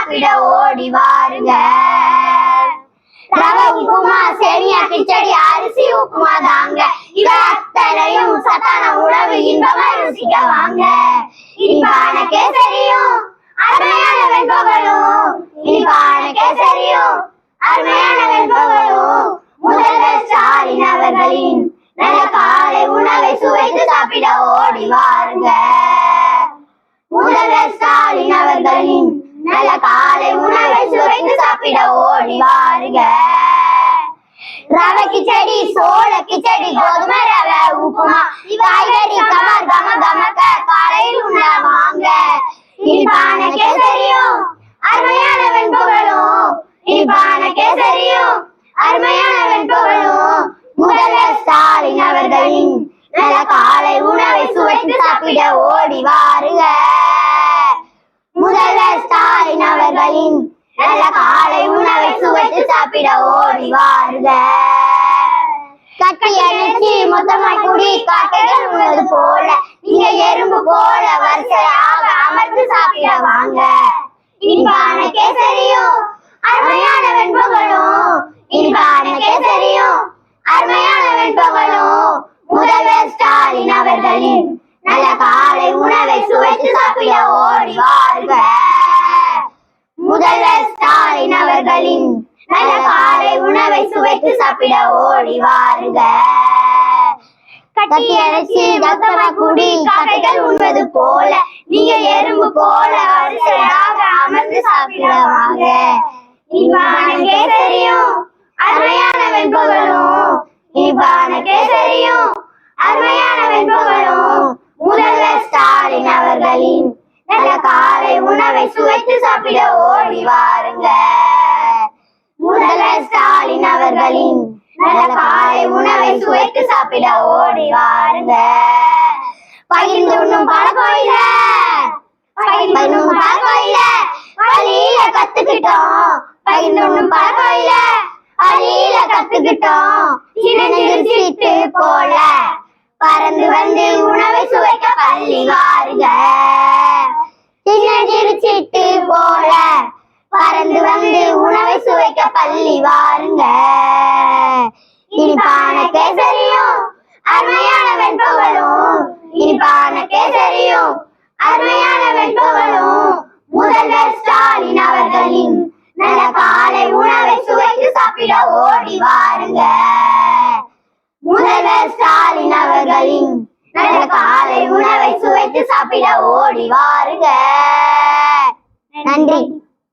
சாப்பிட ஓடி வாருங்க. ரவை உப்புமா, சேமியா, கிச்சடி, அரிசி உப்புமா தாங்க. இவை அத்தனையும் சத்தான உணவு, இன்பமா ருசிக்க வாங்க. இனிப்பான கேசரியும் அருமையான வெண்பொங்கலும், இனிப்பான கேசரியும் அருமையான வெண்பொங்கலும் முதல்வர் ஸ்டாலின் அவர்களின் நல்ல காலை உணவை சுவைத்து சாப்பிட ஓடி வாருங்க. முதல்வர் ஸ்டாலின் அவர்களின் நல்ல காலை உணவை சுவைத்து சாப்பிட ஓடி வாருங்க. ரவை கிச்சடி, சோள கிச்சடி, கோதுமை ரவை உப்புமா, காய்கறி கமர் கம கமக்க காலையில் உண்ண வாங்க. இனிப்பான கேசரியும் அருமையான வெண்பொங்கலும், இனிப்பான கேசரியும் அருமையான வெண்பொங்கலும் முதல்வர் ஸ்டாலின் அவர்களின் நல்ல காலை உணவை சுவைத்து சாப்பிட ஓடி வாருங்க. முதல்வர் ஸ்டாலின் அவர்களின் நல்ல காலை உணவை சுவைத்து சாப்பிட ஓடி வாருங்க. கட்டி அணைச்சி மொத்தமாய் கூடி காக்கைகள் உள்ளது போல, நீங்க எறும்பு போல வரிசையாக அமர்ந்து சாப்பிட வாங்க. இனிப்பான கேசரியும் அருமையான வெண்பொங்கலும், இனிப்பான கேசரியும் அருமையான வெண்பொங்கலும் முதல்வர் ஸ்டாலின் அவர்களின் நல்ல காலை உணவை சுவைத்து சாப்பிட ஓடி வாருங்க. முதல்வர் ஸ்டாலின் அவர்களின் நல்ல காலை உணவை சுவைத்து சாப்பிட ஓடி வாருங்க. கட்டி அணைச்சி மொத்தமா கூடி காக்கைகள் உண்பது போல, நீங்க எறும்பு போல வரிசையாக அமர்ந்து சாப்பிட வாங்க. இனிப்பான கேசரியும் அருமையான வெண்பொங்கலும், இனிப்பான கேசரியும் அருமையான வெண்பொங்கலும் முதல்வர் ஸ்டாலின் அவர்களின் நல்ல காலை உணவை சுவைத்து சாப்பிட ஓடி வாருங்க. முதல்வர் ஸ்டாலின் அவர்களின் நல்ல காலை உணவை சுவைத்து சாப்பிட ஓடி வாருங்க. பகிர்ந்துண்ணும் பழக்கோயில, பகிர்ந்துண்ணும் பழக்கோயில வழியில கத்துக்கிட்டோம். பகிர்ந்துண்ணும் பழக்கோயில வழியில கத்துக்கிட்டோம். சின்னஞ்சிறு போல பறந்து வந்து உணவை சுவைக்க பள்ளி வாருங்க. சின்னஞ்சிறு சிட்டு போல பறந்து வந்து உணவை சுவைக்க பள்ளி வாருங்க. இனிப்பான கேசரியும் அருமையான வெண்பொங்கலும், இனிப்பான கேசரியும் அருமையான வெண்பொங்கலும் முதல்வர் ஸ்டாலின் அவர்களின் நல்ல காலை உணவை சுவைத்து சாப்பிட ஓடி வாருங்க. முதல்வர் ஸ்டாலின் அவர்களின் நல்ல காலை உணவை சுவைத்து சாப்பிட ஓடி வாருங்க. நன்றி.